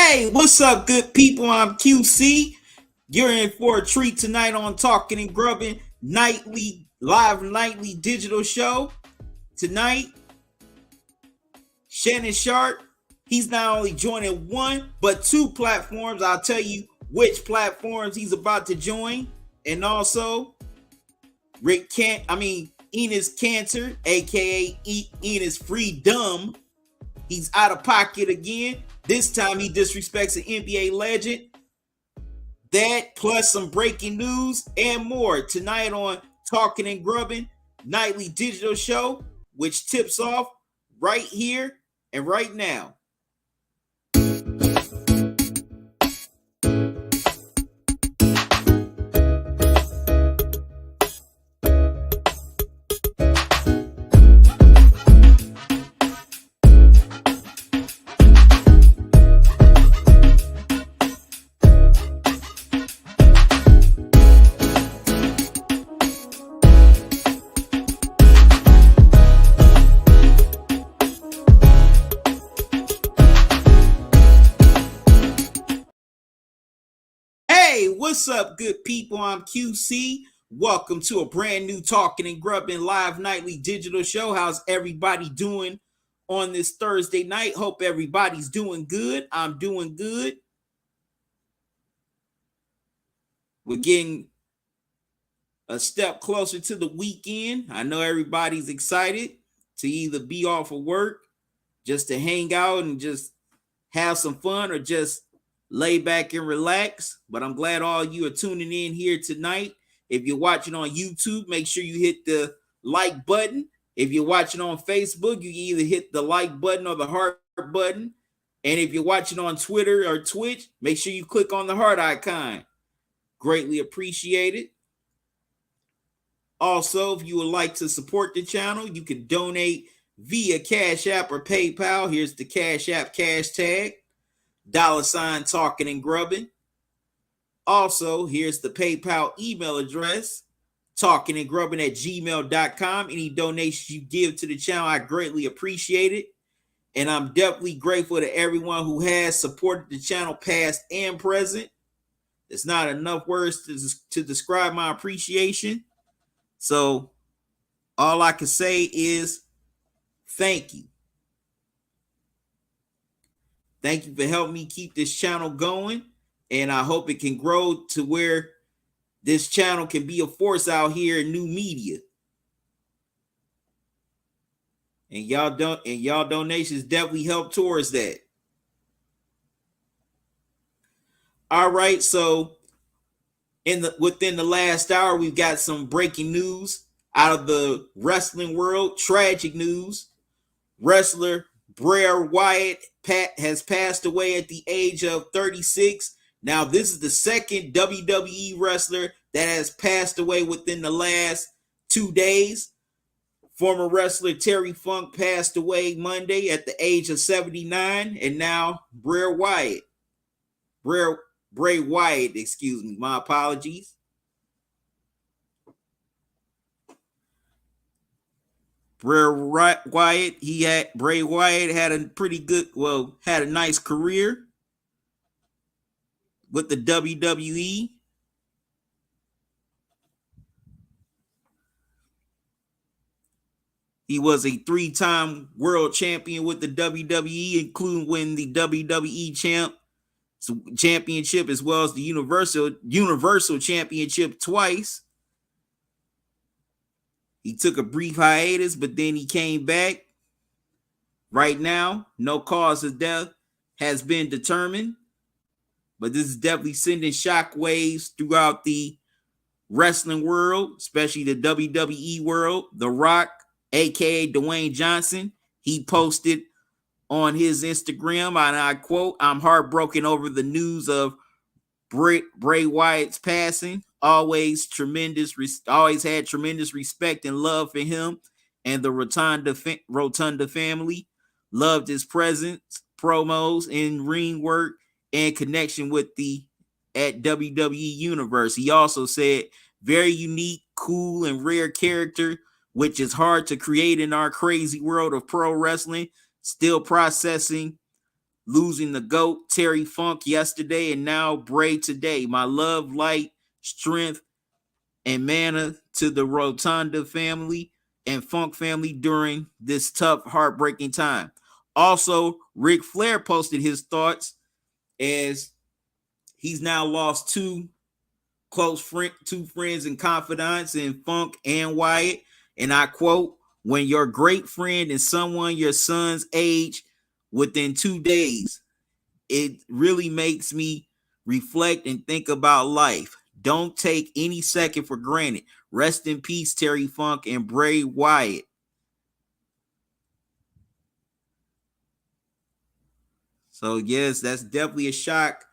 Hey, what's up, good people? I'm QC. You're in for a treat tonight on Talkin and Grubbin nightly digital show. Tonight, Shannon Sharpe. He's not only joining one but two platforms. I'll tell you which platforms he's about to join, and also Enes Kanter, aka Enes Free-Dum. He's out of pocket again. This time he disrespects an NBA legend. That plus some breaking news and more tonight on Talkin and Grubbin nightly digital show, which tips off right here and right now. Hey, what's up, good people? I'm QC. Welcome to a brand new Talkin and Grubbin live nightly digital show. How's everybody doing on this Thursday night? Hope everybody's doing good. I'm doing good. We're getting a step closer to the weekend. I know everybody's excited to either be off of work, just to hang out and just have some fun, or just lay back and relax. But I'm glad all you are tuning in here tonight. If you're watching on YouTube, make sure you hit the like button. If you're watching on Facebook, you can either hit the like button or the heart button. And if you're watching on Twitter or Twitch, make sure you click on the heart icon. Greatly appreciated. Also, if you would like to support the channel, you can donate via Cash App or PayPal. Here's the Cash App cash tag. $ Talkin and Grubbin. Also, here's the PayPal email address, talkinandgrubbin@gmail.com. Any donations you give to the channel, I greatly appreciate it. And I'm definitely grateful to everyone who has supported the channel past and present. There's not enough words to describe my appreciation. So all I can say is thank you. Thank you for helping me keep this channel going, and I hope it can grow to where this channel can be a force out here in new media. And y'all donations definitely help towards that. All right, so within the last hour, we've got some breaking news out of the wrestling world. Tragic news. Wrestler Bray Wyatt has passed away at the age of 36. Now, this is the second WWE wrestler that has passed away within the last 2 days. Former wrestler Terry Funk passed away Monday at the age of 79, and now Bray Wyatt, excuse me, my apologies. Bray Wyatt had a had a nice career with the WWE. He was a 3-time world champion with the WWE, including winning the WWE championship as well as the Universal Championship twice. He took a brief hiatus, but then he came back. Right now, no cause of death has been determined, but this is definitely sending shockwaves throughout the wrestling world, especially the WWE world. The Rock, aka Dwayne Johnson, he posted on his Instagram, and I quote, "I'm heartbroken over the news of Bray Wyatt's passing. Always had tremendous respect and love for him and the Rotunda family. Loved his presence, promos, and ring work, and connection with at WWE Universe." He also said, "Very unique, cool, and rare character, which is hard to create in our crazy world of pro wrestling. Still processing losing the GOAT, Terry Funk, yesterday, and now Bray today. My love, light, strength, and mana to the Rotunda family and Funk family during this tough, heartbreaking time. Also, Ric Flair posted his thoughts as he's now lost two friends and confidants in Funk and Wyatt. And I quote, when your great friend and someone your son's age within 2 days, it really makes me reflect and think about life. Don't take any second for granted. Rest in peace, Terry Funk and Bray Wyatt. So, yes, that's definitely a shock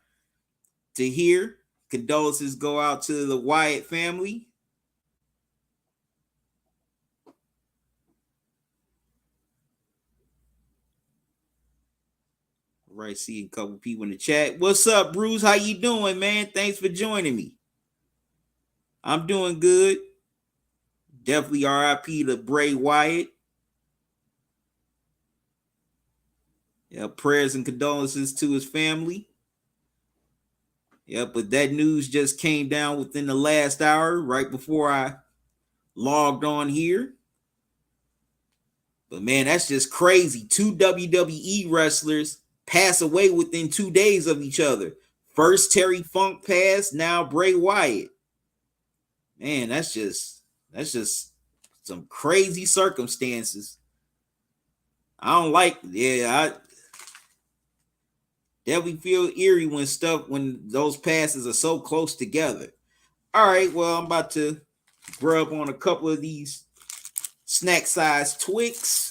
to hear. Condolences go out to the Wyatt family. All right, see a couple people in the chat. What's up, Bruce? How you doing, man? Thanks for joining me. I'm doing good. Definitely RIP to Bray Wyatt. Yeah, prayers and condolences to his family. Yeah, but that news just came down within the last hour, right before I logged on here. But man, that's just crazy. Two WWE wrestlers pass away within 2 days of each other. First Terry Funk passed, now Bray Wyatt. Man, that's just some crazy circumstances. I don't like, I definitely feel eerie when those passes are so close together. All right, well, I'm about to grub on a couple of these snack size Twix.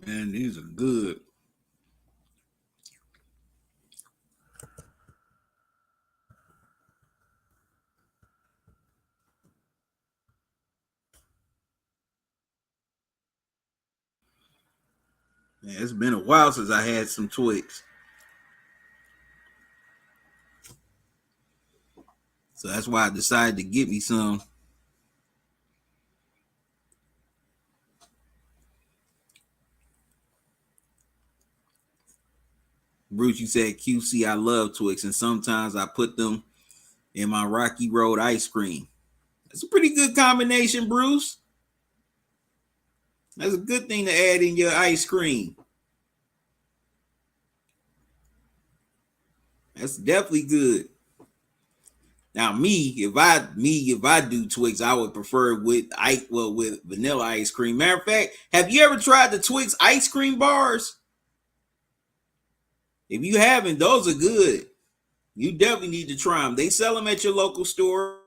Man, these are good. Man, it's been a while since I had some Twix. So that's why I decided to get me some. Bruce, you said QC, I love Twix, and sometimes I put them in my Rocky Road ice cream. That's a pretty good combination, Bruce. That's a good thing to add in your ice cream. That's definitely good. Now, if I do Twix, I would prefer with vanilla ice cream. Matter of fact, have you ever tried the Twix ice cream bars? If you haven't, those are good. You definitely need to try them. They sell them at your local store.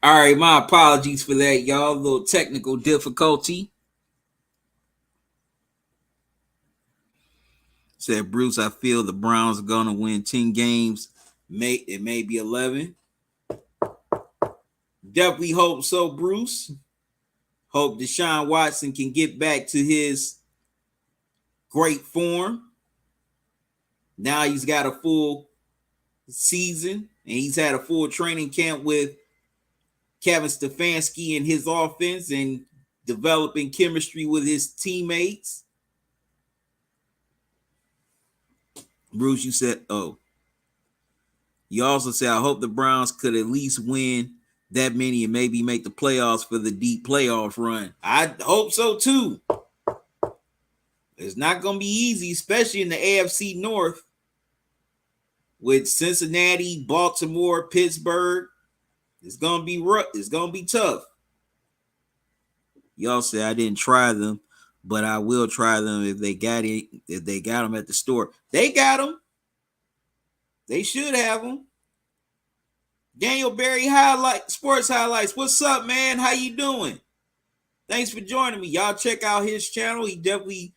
All right, my apologies for that, y'all. A little technical difficulty. Said Bruce, I feel the Browns are gonna win 10 games. It may be 11. Definitely hope so, Bruce. Hope Deshaun Watson can get back to his great form. Now he's got a full season and he's had a full training camp with Kevin Stefanski and his offense and developing chemistry with his teammates. Bruce, you said, oh. You also said, I hope the Browns could at least win that many and maybe make the playoffs for the deep playoff run. I hope so too. It's not going to be easy, especially in the AFC North with Cincinnati, Baltimore, Pittsburgh. It's going to be rough. It's going to be tough. Y'all say I didn't try them, but I will try them if they got it. If they got them at the store, they got them. They should have them. Daniel Berry Sports Highlights. What's up, man? How you doing? Thanks for joining me. Y'all check out his channel. He definitely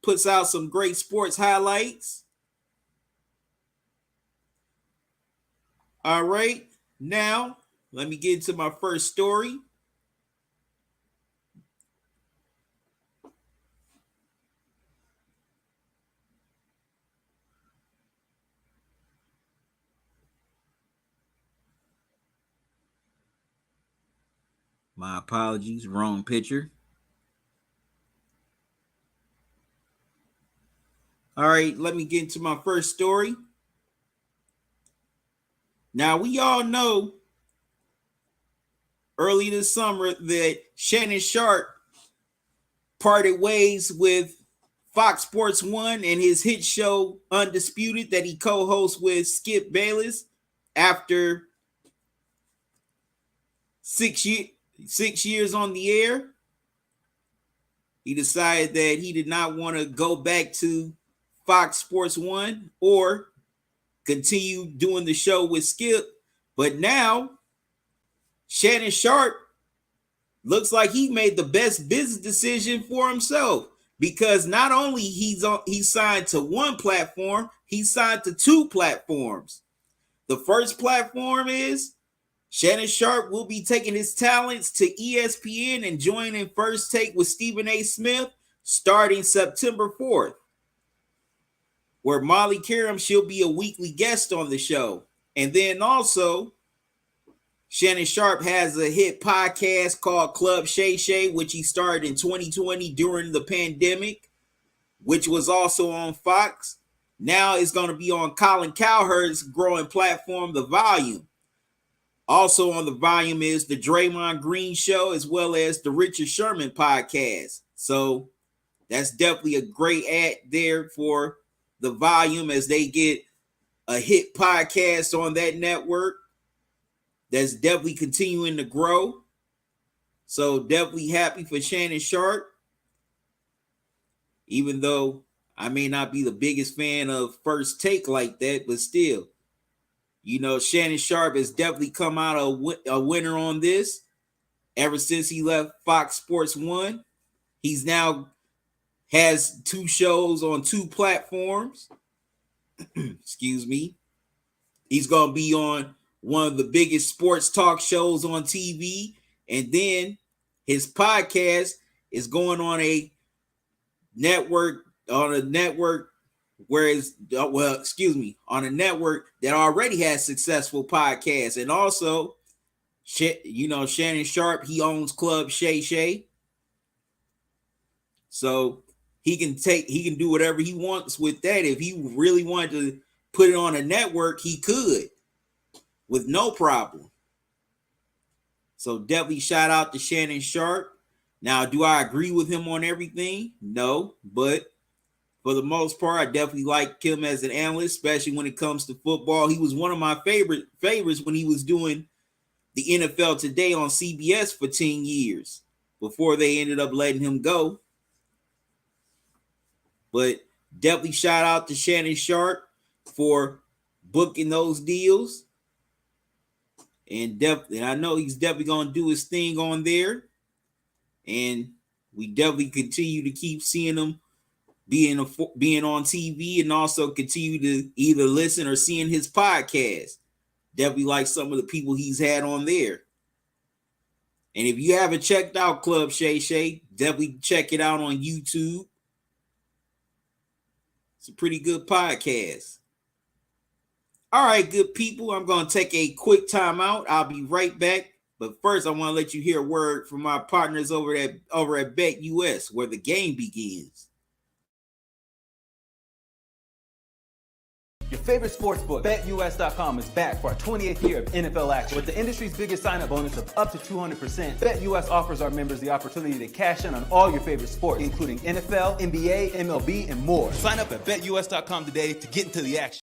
puts out some great sports highlights. All right. Now, let me get into my first story. My apologies, wrong picture. All right, let me get into my first story. Now, we all know early this summer that Shannon Sharpe parted ways with Fox Sports 1 and his hit show Undisputed that he co-hosts with Skip Bayless after 6 years on the air. He decided that he did not want to go back to Fox Sports 1 or continue doing the show with Skip. But now, Shannon Sharpe looks like he made the best business decision for himself because not only he's signed to one platform, he's signed to two platforms. The first platform is Shannon Sharpe will be taking his talents to ESPN and joining First Take with Stephen A. Smith starting September 4th, where Molly Karam, she'll be a weekly guest on the show. And then also, Shannon Sharpe has a hit podcast called Club Shay Shay, which he started in 2020 during the pandemic, which was also on Fox. Now it's going to be on Colin Cowherd's growing platform, The Volume. Also on The Volume is the Draymond Green Show, as well as the Richard Sherman podcast. So that's definitely a great ad there for The Volume as they get a hit podcast on that network that's definitely continuing to grow. So definitely happy for Shannon Sharpe, even though I may not be the biggest fan of First Take like that, but still, you know, Shannon Sharpe has definitely come out a winner on this. Ever since he left Fox Sports 1, he's now has two shows on two platforms. Excuse me. He's going to be on one of the biggest sports talk shows on TV. And then his podcast is going on a network, on a network that already has successful podcasts. And also, you know, Shannon Sharpe, he owns Club Shay Shay. So he can do whatever he wants with that. If he really wanted to put it on a network, he could with no problem. So definitely shout out to Shannon Sharpe. Now, do I agree with him on everything? No, but for the most part, I definitely like him as an analyst, especially when it comes to football. He was one of my favorites when he was doing the NFL Today on CBS for 10 years before they ended up letting him go. But definitely shout out to Shannon Sharpe for booking those deals. and I know he's definitely gonna do his thing on there, and we definitely continue to keep seeing him being on TV, and also continue to either listen or seeing his podcast. Definitely like some of the people he's had on there. And if you haven't checked out Club Shay Shay, definitely check it out on YouTube. It's a pretty good podcast. All right, good people. I'm going to take a quick time out. I'll be right back. But first, I want to let you hear a word from my partners over at BetUs, where the game begins. Your favorite sports book, BetUS.com, is back for our 28th year of NFL action. With the industry's biggest sign-up bonus of up to 200%, BetUS offers our members the opportunity to cash in on all your favorite sports, including NFL, NBA, MLB, and more. Sign up at BetUS.com today to get into the action.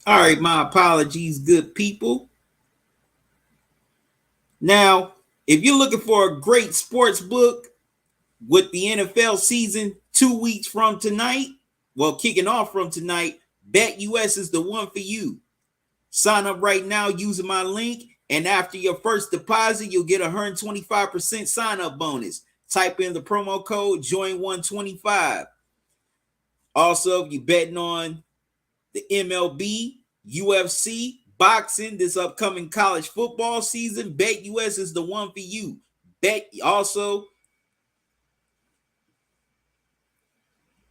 All right, my apologies, good people. Now, if you're looking for a great sports book with the NFL season 2 weeks from tonight, well, kicking off from tonight, BetUs is the one for you. Sign up right now using my link, and after your first deposit, you'll get a 125% sign up bonus. Type in the promo code JOIN125. Also, if you're betting on the MLB, UFC, boxing, this upcoming college football season, BetUs is the one for you.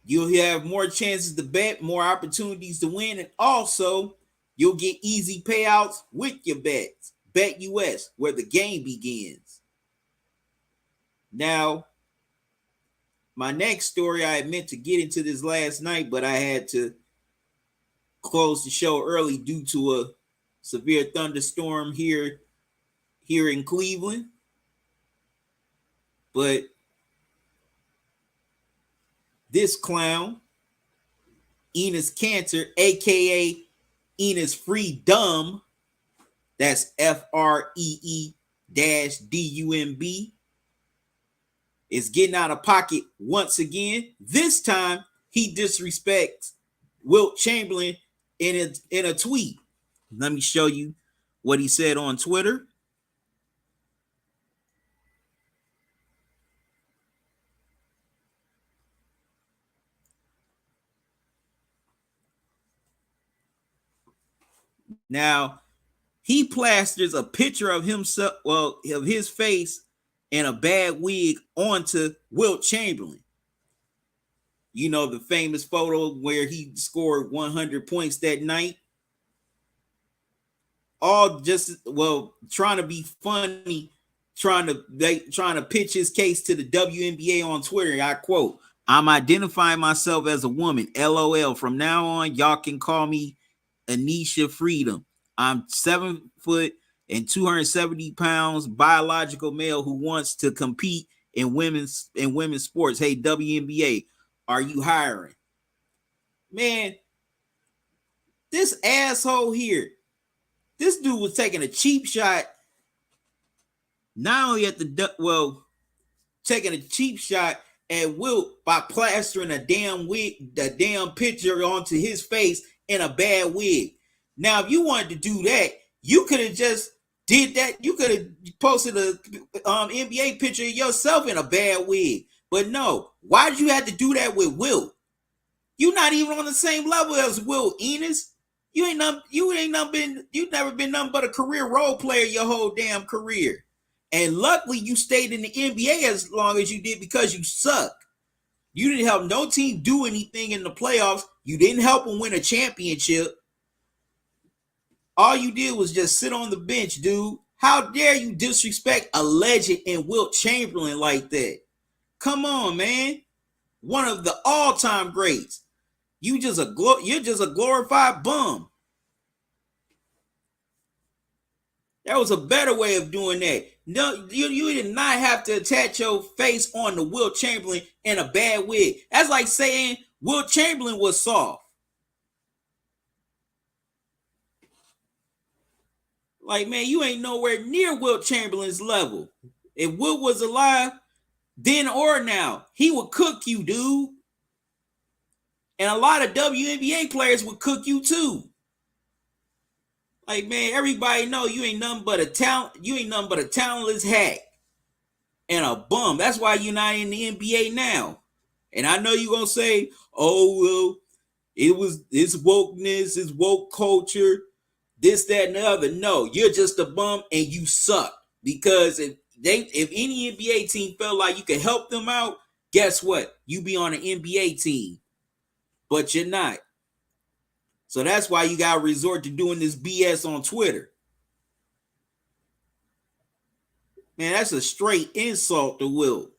You'll have more chances to bet, more opportunities to win, and also you'll get easy payouts with your bets. BetUs, where the game begins. Now, my next story, I had meant to get into this last night, but I had to close the show early due to a severe thunderstorm here in Cleveland. But this clown, Enes Kanter, aka Enes Free-Dum, that's FREE-DUMB, is getting out of pocket once again. This time, he disrespects Wilt Chamberlain in a tweet. Let me show you what he said on Twitter. Now, he plasters a picture of himself, well, of his face and a bad wig onto Wilt Chamberlain. You know, the famous photo where he scored 100 points that night. All just, well, trying to be funny, trying to pitch his case to the WNBA on Twitter. I quote, "I'm identifying myself as a woman. LOL. From now on, y'all can call me Anisha Free-Dum. I'm 7 foot and 270 pounds, biological male who wants to compete in women's sports. Hey, WNBA, are you hiring?" Man, this asshole here, this dude was taking a cheap shot, not only at taking a cheap shot at Wilt by plastering a damn picture onto his face in a bad wig. Now, if you wanted to do that, you could have just did that. You could have posted a NBA picture of yourself in a bad wig. But no, why did you have to do that with Wilt? You're not even on the same level as Wilt, Enes. You've never been nothing but a career role player your whole damn career. And luckily you stayed in the NBA as long as you did because you suck. You didn't help no team do anything in the playoffs. You didn't help them win a championship. All you did was just sit on the bench, dude. How dare you disrespect a legend in Wilt Chamberlain like that? Come on, man. One of the all-time greats. You're just a glorified bum. There was a better way of doing that. No, you did not have to attach your face on the Wilt Chamberlain in a bad wig. That's like saying Wilt Chamberlain was soft. Like, man, you ain't nowhere near Wilt Chamberlain's level. If Wilt was alive, then or now, he would cook you, dude. And a lot of WNBA players would cook you too. Like, man, everybody know you ain't nothing but a talent. You ain't nothing but a talentless hack and a bum. That's why you're not in the NBA now. And I know you're gonna say, "Oh well, it's wokeness, it's woke culture, this, that, and the other." No, you're just a bum and you suck. Because if any NBA team felt like you could help them out, guess what? You be on an NBA team, but you're not. So that's why you got to resort to doing this BS on Twitter. Man, that's a straight insult to Wilt.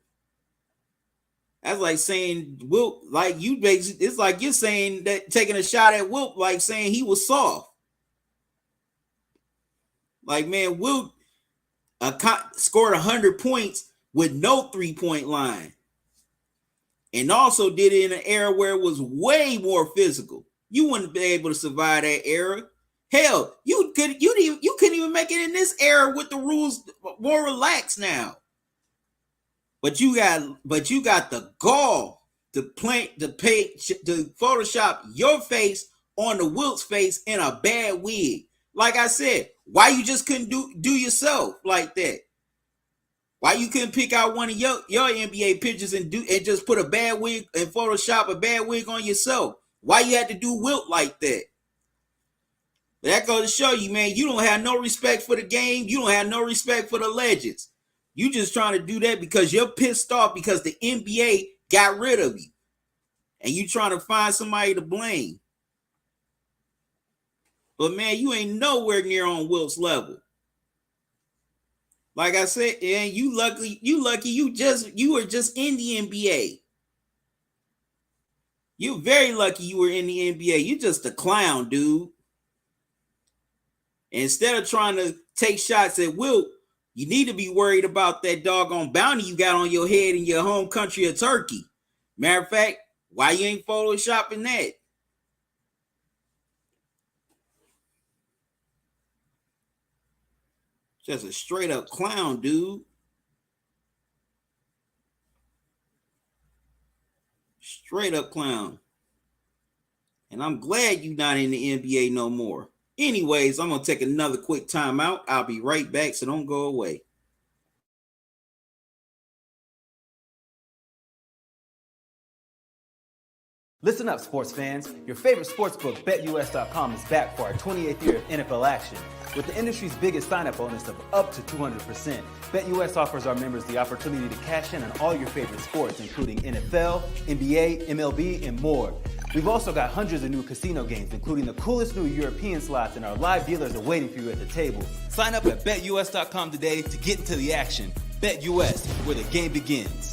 That's like saying Wilt, like you basically, it's like you're saying that, taking a shot at Wilt, like saying he was soft. Like, man, Wilt scored 100 points with no 3-point line. And also did it in an era where it was way more physical. You wouldn't be able to survive that era. Hell, you couldn't even make it in this era with the rules more relaxed now. But you got the gall to Photoshop your face on the Wilt's face in a bad wig. Like I said, why you just couldn't do yourself like that? Why you couldn't pick out one of your NBA pictures and just put a bad wig and Photoshop a bad wig on yourself? Why you had to do Wilt like that? But that goes to show you, man, you don't have no respect for the game. You don't have no respect for the legends. You just trying to do that because you're pissed off because the NBA got rid of you. And you trying to find somebody to blame. But man, you ain't nowhere near on Wilt's level. Like I said, and you lucky you were just in the NBA. You're very lucky you were in the NBA. You're just a clown, dude. Instead of trying to take shots at Wilt, you need to be worried about that doggone bounty you got on your head in your home country of Turkey. Matter of fact, why you ain't photoshopping that? Just a straight up clown, dude. Straight up clown. And I'm glad you're not in the NBA no more. Anyways, I'm going to take another quick timeout. I'll be right back, so don't go away. Listen up, sports fans. Your favorite sportsbook, BetUs.com, is back for our 28th year of NFL action. With the industry's biggest sign-up bonus of up to 200%, BetUS offers our members the opportunity to cash in on all your favorite sports, including NFL, NBA, MLB, and more. We've also got hundreds of new casino games, including the coolest new European slots, and our live dealers are waiting for you at the table. Sign up at BetUS.com today to get into the action. BetUS, where the game begins.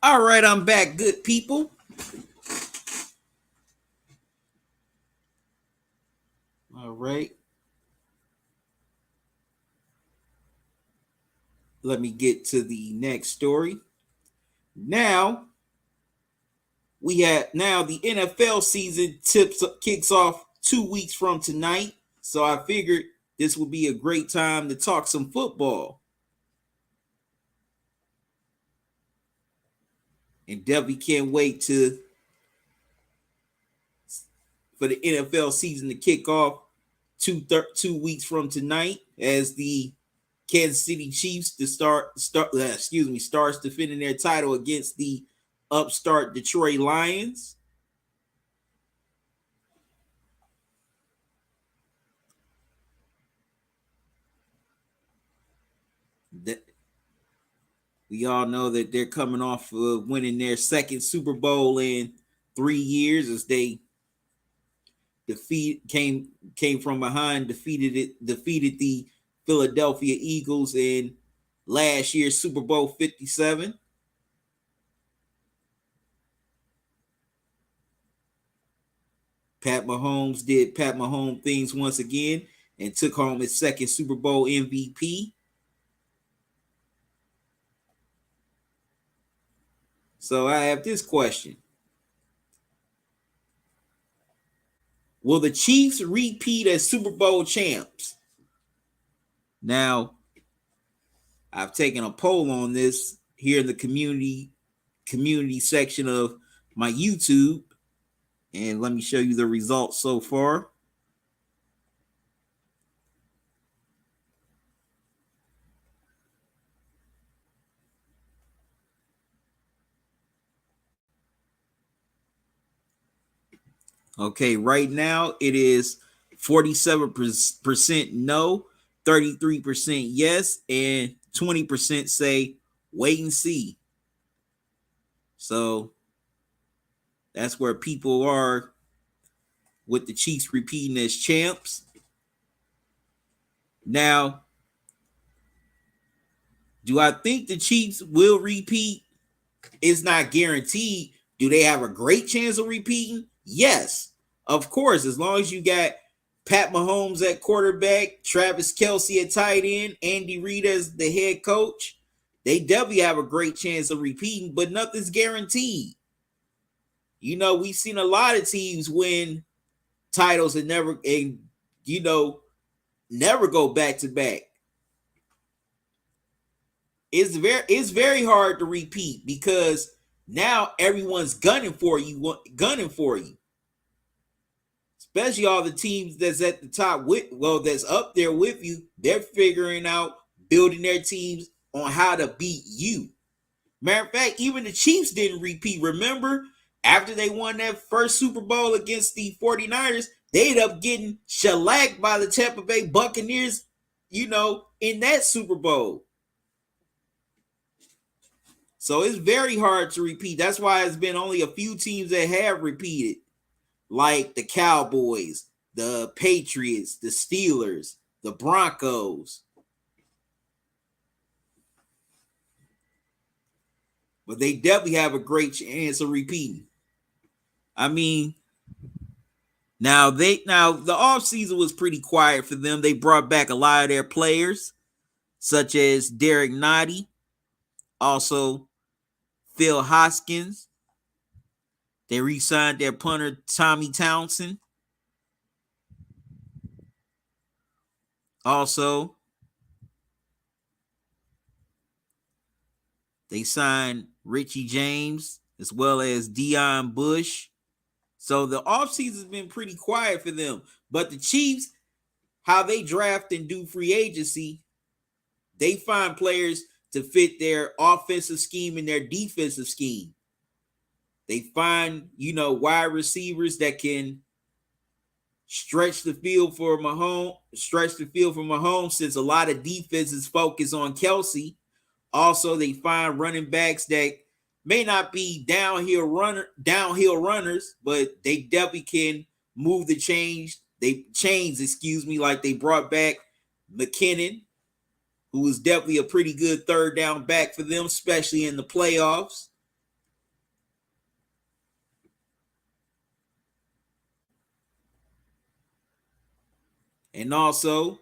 All right, I'm back, good people. All right. Let me get to the next story. Now, the NFL season kicks off 2 weeks from tonight. So I figured this would be a great time to talk some football. And definitely can't wait for the NFL season to kick off 2 weeks from tonight as the Kansas City Chiefs starts defending their title against the upstart Detroit Lions. We all know that they're coming off of winning their second Super Bowl in 3 years as they came from behind, defeated the Philadelphia Eagles in last year's Super Bowl 57. Pat Mahomes did Pat Mahomes things once again and took home his second Super Bowl MVP. So I have this question. Will the Chiefs repeat as Super Bowl champs? Now, I've taken a poll on this here in the community section of my YouTube, and let me show you the results so far. Okay, right now it is 47% no, 33% yes, and 20% say wait and see. So that's where people are with the Chiefs repeating as champs. Now, do I think the Chiefs will repeat? It's not guaranteed. Do they have a great chance of repeating? Yes, of course. As long as you got Pat Mahomes at quarterback, Travis Kelce at tight end, Andy Reid as the head coach, they definitely have a great chance of repeating, but nothing's guaranteed. You know, we've seen a lot of teams win titles and never go back to back. It's very hard to repeat because now everyone's gunning for you. Especially all the teams that's at the top that's up there with you. They're figuring out building their teams on how to beat you. Matter of fact, even the Chiefs didn't repeat. Remember, after they won that first Super Bowl against the 49ers, they ended up getting shellacked by the Tampa Bay Buccaneers, in that Super Bowl. So it's very hard to repeat. That's why it's been only a few teams that have repeated, like the Cowboys, the Patriots, the Steelers, the Broncos. But they definitely have a great chance of repeating. I mean, now the offseason was pretty quiet for them. They brought back a lot of their players, such as Derek Nottie, also Phil Hoskins. They re-signed their punter Tommy Townsend. Also, they signed Richie James as well as Deion Bush. So the offseason has been pretty quiet for them. But the Chiefs, how they draft and do free agency, they find players to fit their offensive scheme and their defensive scheme. They find, wide receivers that can stretch the field for Mahomes, since a lot of defenses focus on Kelce. Also, they find running backs that may not be downhill runners, but they definitely can move the chains, like they brought back McKinnon, who was definitely a pretty good third down back for them, especially in the playoffs. And also,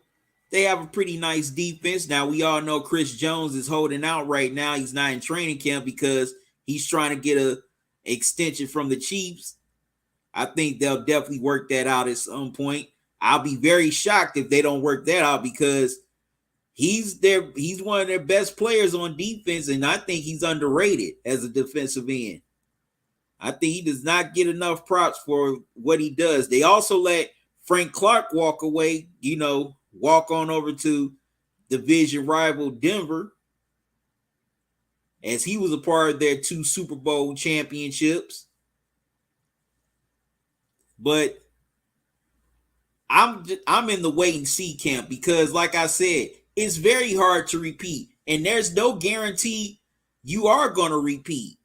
they have a pretty nice defense. Now, we all know Chris Jones is holding out right now. He's not in training camp because he's trying to get a extension from the Chiefs. I think they'll definitely work that out at some point. I'll be very shocked if they don't work that out because he's one of their best players on defense, and I think he's underrated as a defensive end. I think he does not get enough props for what he does. They also let Frank Clark walk away, walk on over to division rival Denver, as he was a part of their 2 Super Bowl championships. But I'm in the wait and see camp because, like I said, it's very hard to repeat, and there's no guarantee you are going to repeat.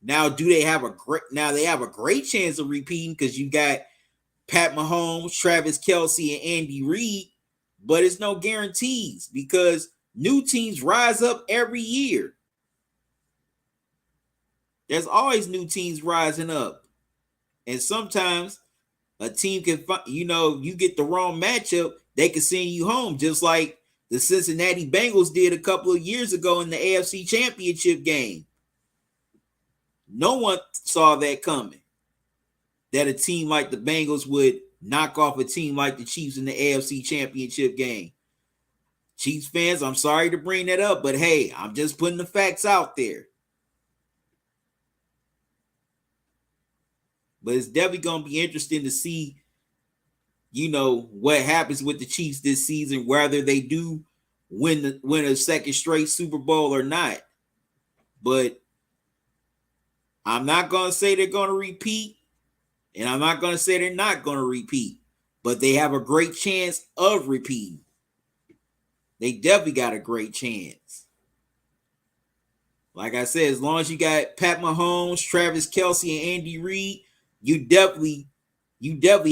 Now, they have a great chance of repeating because you got Pat Mahomes, Travis Kelce, and Andy Reid, but it's no guarantees because new teams rise up every year. There's always new teams rising up, and sometimes a team can, you get the wrong matchup, they can send you home, just like the Cincinnati Bengals did a couple of years ago in the AFC Championship game. No one saw that coming, that a team like the Bengals would knock off a team like the Chiefs in the AFC Championship game. Chiefs fans, I'm sorry to bring that up, but hey, I'm just putting the facts out there. But it's definitely going to be interesting to see, what happens with the Chiefs this season, whether they do win a second straight Super Bowl or not. But I'm not going to say they're going to repeat, and I'm not going to say they're not going to repeat, but they have a great chance of repeating. They definitely got a great chance. Like I said, as long as you got Pat Mahomes, Travis Kelce, and Andy Reid, you definitely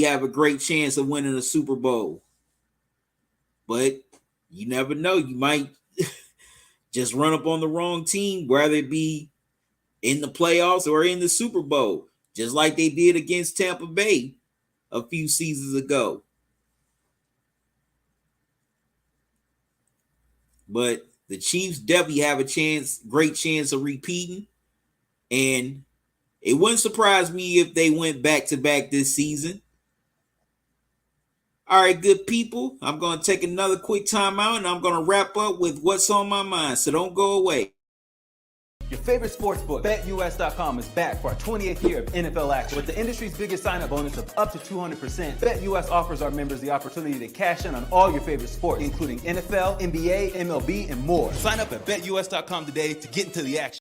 have a great chance of winning a Super Bowl. But you never know. You might just run up on the wrong team, whether it be in the playoffs or in the Super Bowl, just like they did against Tampa Bay a few seasons ago. But the Chiefs definitely have a great chance of repeating. And it wouldn't surprise me if they went back-to-back this season. All right, good people. I'm going to take another quick timeout, and I'm going to wrap up with what's on my mind. So don't go away. Your favorite sportsbook, BetUs.com, is back for our 28th year of NFL action. With the industry's biggest sign-up bonus of up to 200%, BetUs offers our members the opportunity to cash in on all your favorite sports, including NFL, NBA, MLB, and more. Sign up at BetUs.com today to get into the action.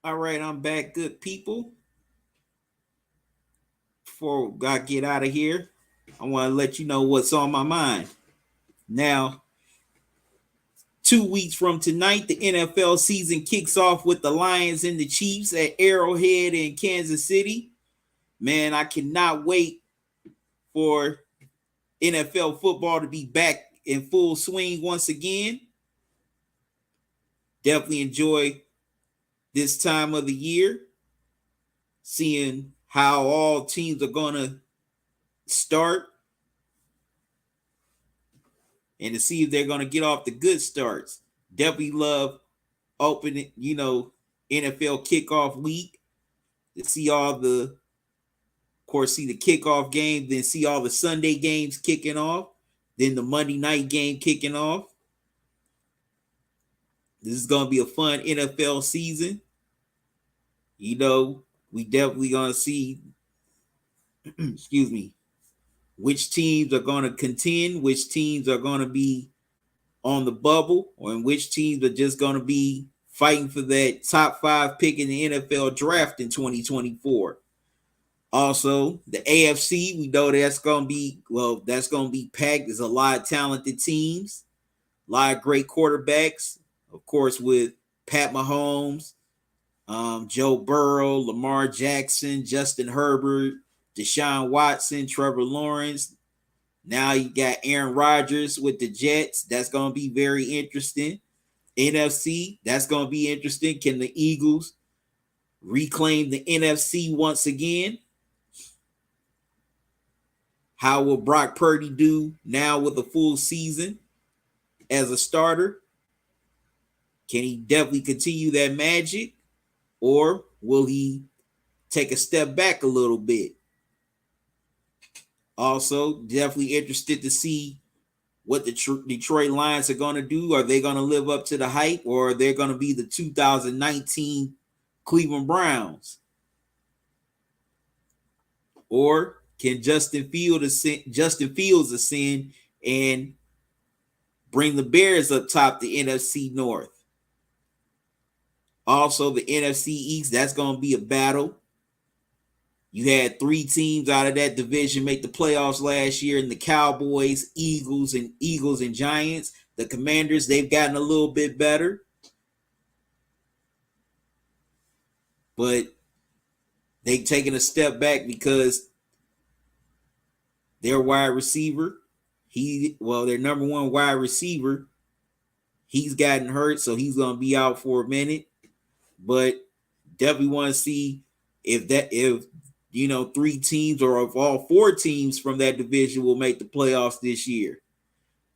All right, I'm back, good people. Before I get out of here, I want to let you know what's on my mind. Now, 2 weeks from tonight, the NFL season kicks off with the Lions and the Chiefs at Arrowhead in Kansas City. Man, I cannot wait for NFL football to be back in full swing once again. Definitely enjoy this time of the year, seeing how all teams are going to start and to see if they're going to get off the good starts. Definitely love opening, NFL kickoff week to see all the, of course, see the kickoff game, then see all the Sunday games kicking off, then the Monday night game kicking off. This is going to be a fun NFL season. We definitely going to see, excuse me, which teams are going to contend, which teams are going to be on the bubble, or in which teams are just going to be fighting for that top 5 pick in the NFL draft in 2024. Also, the AFC, we know that's going to be packed. There's a lot of talented teams, a lot of great quarterbacks, of course, with Pat Mahomes, Joe Burrow, Lamar Jackson, Justin Herbert, Deshaun Watson, Trevor Lawrence. Now you got Aaron Rodgers with the Jets. That's going to be very interesting. NFC, that's going to be interesting. Can the Eagles reclaim the NFC once again? How will Brock Purdy do now with a full season as a starter? Can he definitely continue that magic? Or will he take a step back a little bit? Also, definitely interested to see what the Detroit Lions are going to do. Are they going to live up to the hype, or are they going to be the 2019 Cleveland Browns? Or can Justin Fields ascend and bring the Bears up top the NFC North? Also, the NFC East, that's going to be a battle. You had 3 teams out of that division make the playoffs last year, in the Cowboys, Eagles, and Giants. The Commanders, they've gotten a little bit better, but they've taken a step back because their wide receiver, their number 1 wide receiver, he's gotten hurt, so he's going to be out for a minute. But definitely want to see if 3 teams, or if all 4 teams from that division will make the playoffs this year.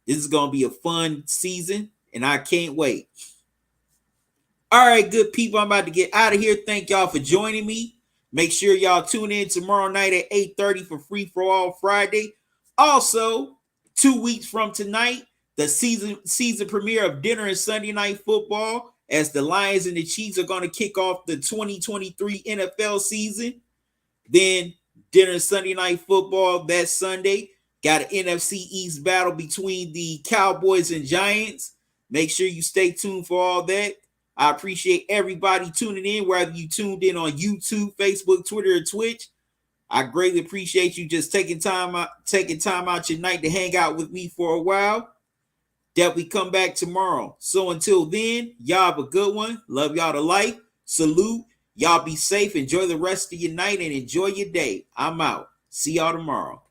This is going to be a fun season, and I can't wait. All right, good people, I'm about to get out of here. Thank y'all for joining me. Make sure y'all tune in tomorrow night at 8:30 for Free For All Friday. Also, 2 weeks from tonight, the season premiere of Dinner and Sunday Night Football, as the Lions and the Chiefs are going to kick off the 2023 NFL season. Then Dinner Sunday Night Football that Sunday. Got an NFC East battle between the Cowboys and Giants. Make sure you stay tuned for all that. I appreciate everybody tuning in, whether you tuned in on YouTube, Facebook, Twitter, or Twitch. I greatly appreciate you just taking time out your night to hang out with me for a while. Definitely come back tomorrow. So until then, y'all have a good one. Love y'all to life. Salute. Y'all be safe. Enjoy the rest of your night and enjoy your day. I'm out. See y'all tomorrow.